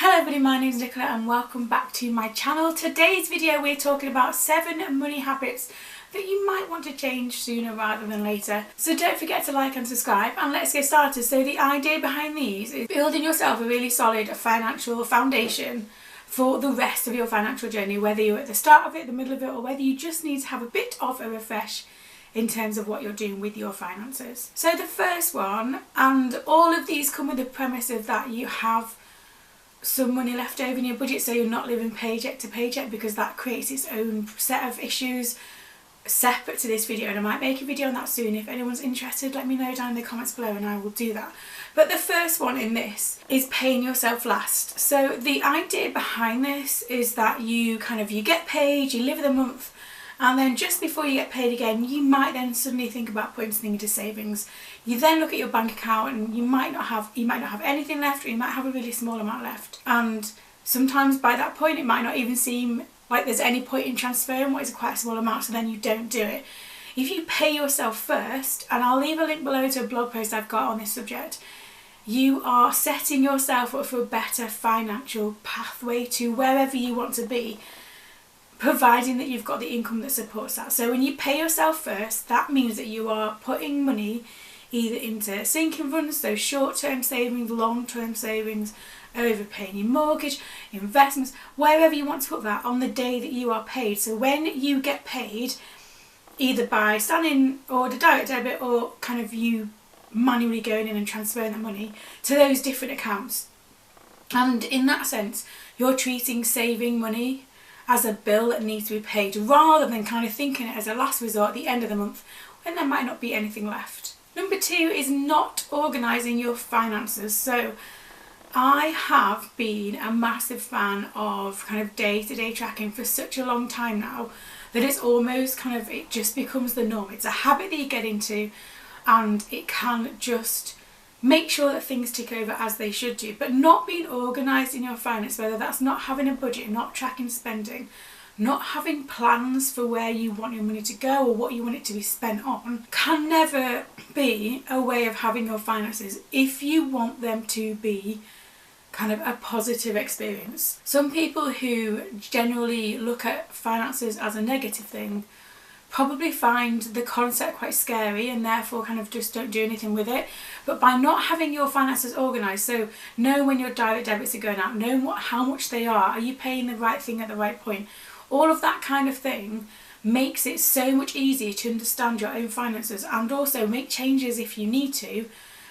Hello everybody, my name is Nicola and welcome back to my channel. Today's video we're talking about 7 money habits that you might want to change sooner rather than later. So don't forget to like and subscribe and let's get started. So the idea behind these is building yourself a really solid financial foundation for the rest of your financial journey, whether you're at the start of it, the middle of it, or whether you just need to have a bit of a refresh in terms of what you're doing with your finances. So the first one, and all of these come with the premise of that you have some money left over in your budget, so you're not living paycheck to paycheck, because that creates its own set of issues separate to this video, and I might make a video on that soon. If anyone's interested, let me know down in the comments below and I will do that. But the first one in this is paying yourself last. So the idea behind this is that you get paid, you live the month, and then just before you get paid again, you might then suddenly think about putting something into savings. You then look at your bank account and you might not have anything left, or you might have a really small amount left. And sometimes by that point it might not even seem like there's any point in transferring what is quite a small amount, so then you don't do it. If you pay yourself first, and I'll leave a link below to a blog post I've got on this subject, you are setting yourself up for a better financial pathway to wherever you want to be, providing that you've got the income that supports that. So when you pay yourself first, that means that you are putting money either into sinking funds, so short-term savings, long-term savings, overpaying your mortgage, investments, wherever you want to put that on the day that you are paid. So when you get paid, either by standing order, direct debit, or you manually going in and transferring the money to those different accounts. And in that sense, you're treating saving money as a bill that needs to be paid, rather than thinking it as a last resort at the end of the month when there might not be anything left. Number 2 is not organising your finances. So I have been a massive fan of day-to-day tracking for such a long time now that it's almost it just becomes the norm. It's a habit that you get into, and it can just make sure that things tick over as they should do. But not being organised in your finance, whether that's not having a budget, not tracking spending, not having plans for where you want your money to go or what you want it to be spent on, can never be a way of having your finances if you want them to be a positive experience. Some people who generally look at finances as a negative thing probably find the concept quite scary and therefore just don't do anything with it. But by not having your finances organised, so know when your direct debits are going out, know how much they are you paying the right thing at the right point, all of that thing makes it so much easier to understand your own finances, and also make changes if you need to,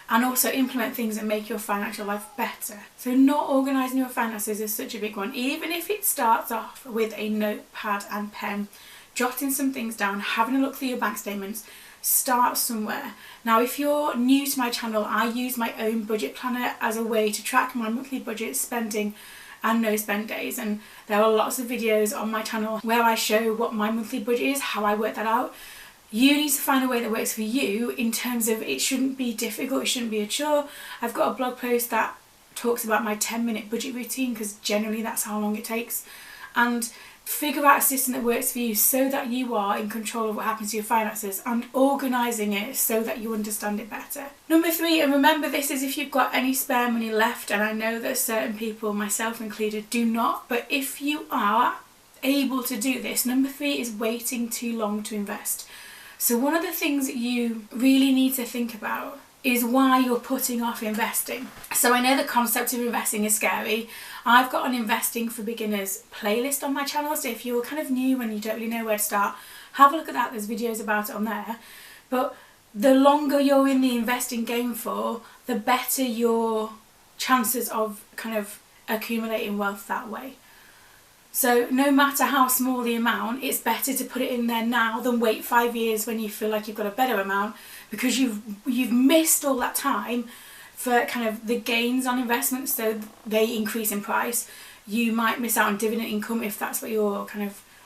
and also implement things that make your financial life better. So not organising your finances is such a big one, even if it starts off with a notepad and pen, jotting some things down, having a look through your bank statements. Start somewhere. Now, if you're new to my channel, I use my own budget planner as a way to track my monthly budget, spending and no spend days, and there are lots of videos on my channel where I show what my monthly budget is, how I work that out. You need to find a way that works for you, in terms of it shouldn't be difficult, it shouldn't be a chore. I've got a blog post that talks about my 10-minute budget routine, because generally that's how long it takes. And figure out a system that works for you so that you are in control of what happens to your finances, and organising it so that you understand it better. Number 3, and remember this is if you've got any spare money left, and I know that certain people, myself included, do not, but if you are able to do this, number 3 is waiting too long to invest. So one of the things that you really need to think about is why you're putting off investing. So I know the concept of investing is scary. I've got an Investing for Beginners playlist on my channel, so if you're new and you don't really know where to start, have a look at that. There's videos about it on there. But the longer you're in the investing game for, the better your chances of accumulating wealth that way. So no matter how small the amount, it's better to put it in there now than wait 5 years when you feel like you've got a better amount, because you've missed all that time for the gains on investments, so they increase in price. You might miss out on dividend income if that's what you're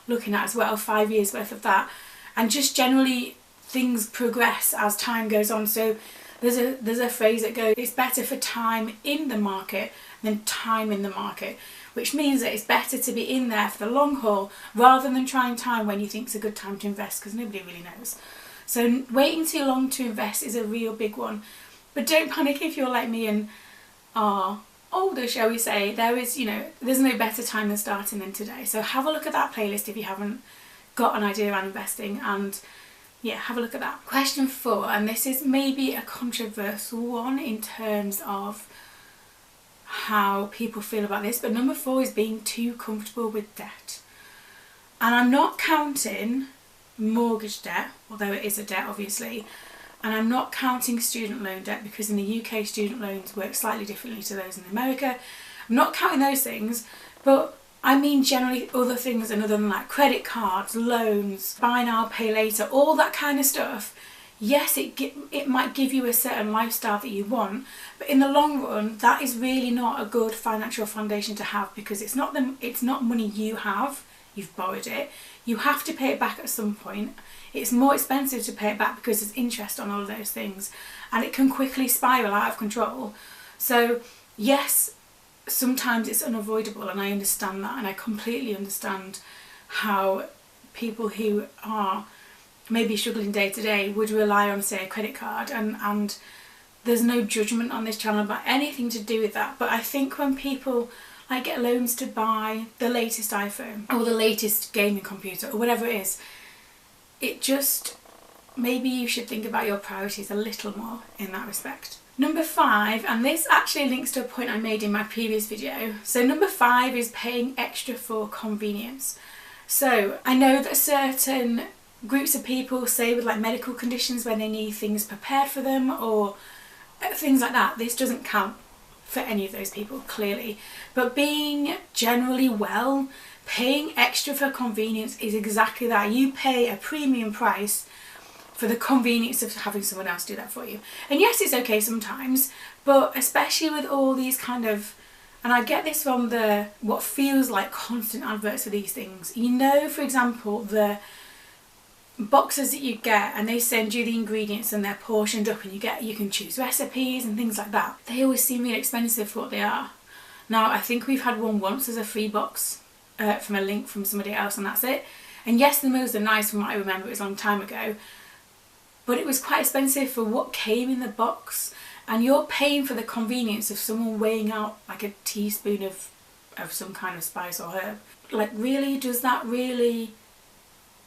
looking at as well, 5 years worth of that. And just generally things progress as time goes on. So there's a phrase that goes, it's better for time in the market than time in the market, which means that it's better to be in there for the long haul rather than trying time when you think it's a good time to invest, because nobody really knows. So waiting too long to invest is a real big one. But don't panic if you're like me and are older, shall we say, there is, there's no better time than starting than today. So have a look at that playlist if you haven't got an idea around investing, and yeah, have a look at that. Question 4, and this is maybe a controversial one in terms of how people feel about this, but number 4 is being too comfortable with debt. And I'm not counting mortgage debt, although it is a debt obviously, and I'm not counting student loan debt, because in the UK student loans work slightly differently to those in America. I'm not counting those things, but I mean generally other things other than like credit cards, loans, buy now, pay later, all that kind of stuff. Yes, it might give you a certain lifestyle that you want, but in the long run, that is really not a good financial foundation to have, because it's not money you have. You've borrowed it. You have to pay it back at some point. It's more expensive to pay it back because there's interest on all of those things, and it can quickly spiral out of control. So yes, sometimes it's unavoidable, and I understand that, and I completely understand how people who are maybe struggling day to day would rely on, say, a credit card, and there's no judgment on this channel about anything to do with that. But I think when people like get loans to buy the latest iPhone or the latest gaming computer or whatever it is, it just, maybe you should think about your priorities a little more in that respect. Number 5, and this actually links to a point I made in my previous video. So number 5 is paying extra for convenience. So I know that certain groups of people, say with like medical conditions where they need things prepared for them or things like that, this doesn't count for any of those people, clearly. But being generally well, paying extra for convenience is exactly that. You pay a premium price for the convenience of having someone else do that for you. And yes, it's okay sometimes, but especially with all these kind of, and I get this from the what feels like constant adverts for these things. For example, the boxes that you get, and they send you the ingredients and they're portioned up, and you can choose recipes and things like that. They always seem really expensive for what they are. Now, I think we've had one once as a free box from a link from somebody else, and that's it. And yes, the meals are nice from what I remember, it was a long time ago, but it was quite expensive for what came in the box, and you're paying for the convenience of someone weighing out like a teaspoon of some kind of spice or herb. Like, really, does that really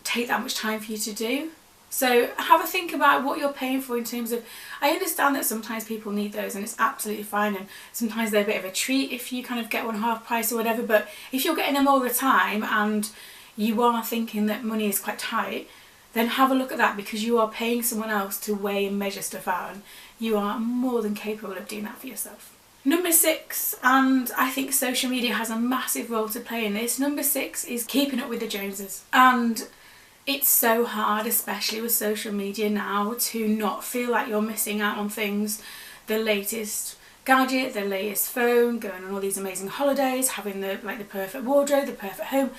take that much time for you to do? So have a think about what you're paying for in terms of, I understand that sometimes people need those and it's absolutely fine, and sometimes they're a bit of a treat if you kind of get one half price or whatever, but if you're getting them all the time and you are thinking that money is quite tight, then have a look at that, because you are paying someone else to weigh and measure stuff out, and you are more than capable of doing that for yourself. Number 6, and I think social media has a massive role to play in this, number 6 is keeping up with the Joneses. And it's so hard, especially with social media now, to not feel like you're missing out on things. The latest gadget, the latest phone, going on all these amazing holidays, having the perfect wardrobe, the perfect home.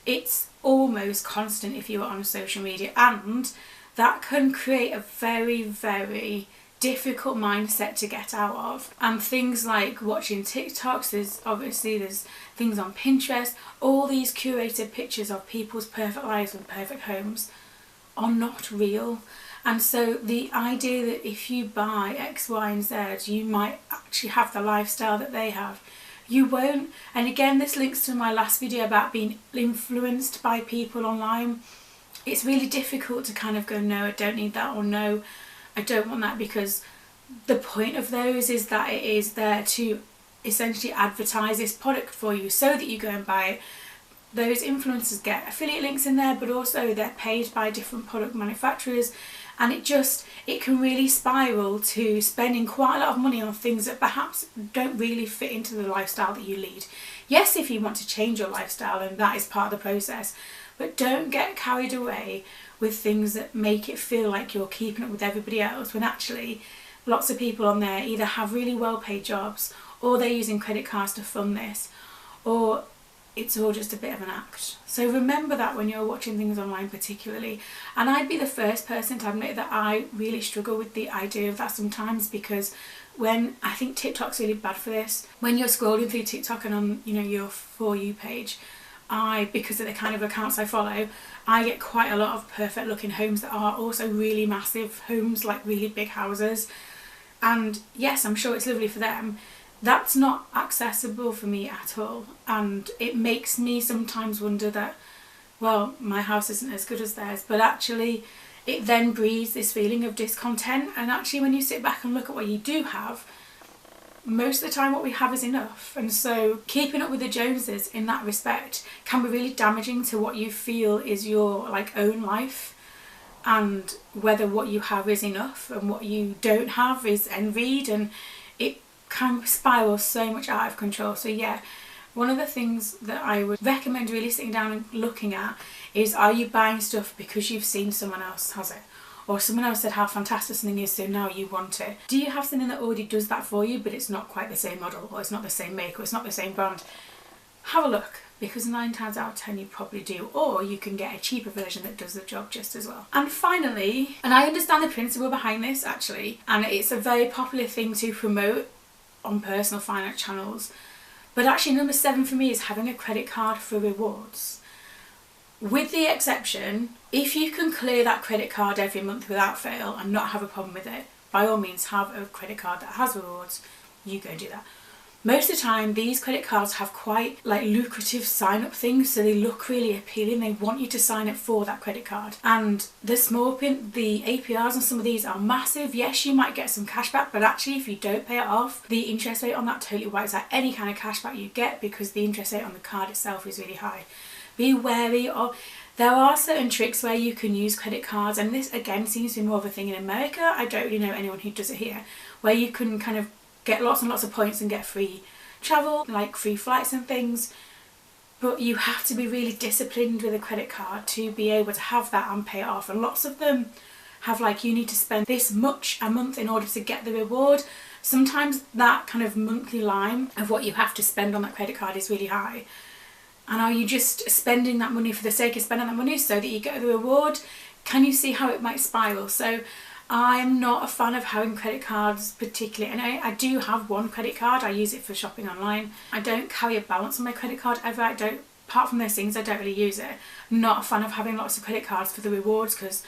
It's almost constant if you are on social media, and that can create a very, very difficult mindset to get out of. And things like watching TikToks, there's things on Pinterest, all these curated pictures of people's perfect lives and perfect homes are not real. And so the idea that if you buy X, Y and Z, you might actually have the lifestyle that they have, you won't. And again, this links to my last video about being influenced by people online. It's really difficult to kind of go, no, I don't need that, or no, I don't want that, because the point of those is that it is there to essentially advertise this product for you so that you go and buy it. Those influencers get affiliate links in there, but also they're paid by different product manufacturers, and it can really spiral to spending quite a lot of money on things that perhaps don't really fit into the lifestyle that you lead. Yes, if you want to change your lifestyle, and that is part of the process, but don't get carried away with things that make it feel like you're keeping up with everybody else, when actually lots of people on there either have really well paid jobs, or they're using credit cards to fund this, or it's all just a bit of an act. So remember that when you're watching things online particularly. And I'd be the first person to admit that I really struggle with the idea of that sometimes, because when, I think TikTok's really bad for this, when you're scrolling through TikTok and on your For You page, because of the kind of accounts I follow, I get quite a lot of perfect looking homes that are also really massive homes, like really big houses. And yes, I'm sure it's lovely for them, That's not accessible for me at all, and it makes me sometimes wonder that, well, my house isn't as good as theirs, but actually it then breeds this feeling of discontent. And actually when you sit back and look at what you do have, most of the time what we have is enough. And so keeping up with the Joneses in that respect can be really damaging to what you feel is your like own life, and whether what you have is enough and what you don't have is envied, and it can spiral so much out of control. So yeah, one of the things that I would recommend really sitting down and looking at is, are you buying stuff because you've seen someone else has it, or someone else said how fantastic something is, so now you want it? Do you have something that already does that for you, but it's not quite the same model, or it's not the same make, or it's not the same brand? Have a look, because 9 times out of 10 you probably do, or you can get a cheaper version that does the job just as well. And finally, and I understand the principle behind this actually, and it's a very popular thing to promote on personal finance channels, but actually number 7 for me is having a credit card for rewards. With the exception, if you can clear that credit card every month without fail and not have a problem with it, by all means have a credit card that has rewards, you go do that. Most of the time these credit cards have quite like lucrative sign up things, so they look really appealing. They want you to sign up for that credit card, and the APRs on some of these are massive. Yes, you might get some cash back, but actually if you don't pay it off, the interest rate on that totally wipes out any kind of cash back you get, because the interest rate on the card itself is really high. Be wary of, there are certain tricks where you can use credit cards, and this again seems to be more of a thing in America. I don't really know anyone who does it here, where you can kind of get lots and lots of points and get free travel, like free flights and things, but you have to be really disciplined with a credit card to be able to have that and pay it off. And lots of them have like, you need to spend this much a month in order to get the reward. Sometimes that kind of monthly line of what you have to spend on that credit card is really high. And are you just spending that money for the sake of spending that money so that you get the reward? Can you see how it might spiral? So I'm not a fan of having credit cards particularly, and I do have one credit card. I use it for shopping online. I don't carry a balance on my credit card ever. Apart from those things, I don't really use it. I'm not a fan of having lots of credit cards for the rewards, because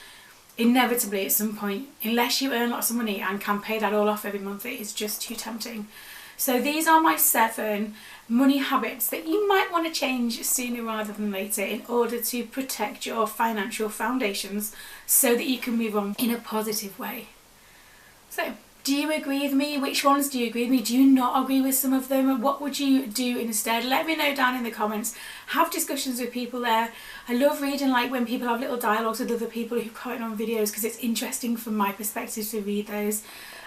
inevitably at some point, unless you earn lots of money and can pay that all off every month, it is just too tempting. So these are my 7 money habits that you might want to change sooner rather than later in order to protect your financial foundations so that you can move on in a positive way. So, do you agree with me? Which ones do you agree with me? Do you not agree with some of them? What would you do instead? Let me know down in the comments. Have discussions with people there. I love reading like when people have little dialogues with other people who comment on videos, because it's interesting from my perspective to read those.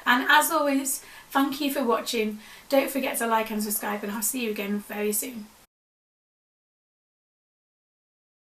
And as always, thank you for watching. Don't forget to like and subscribe, and I'll see you again very soon.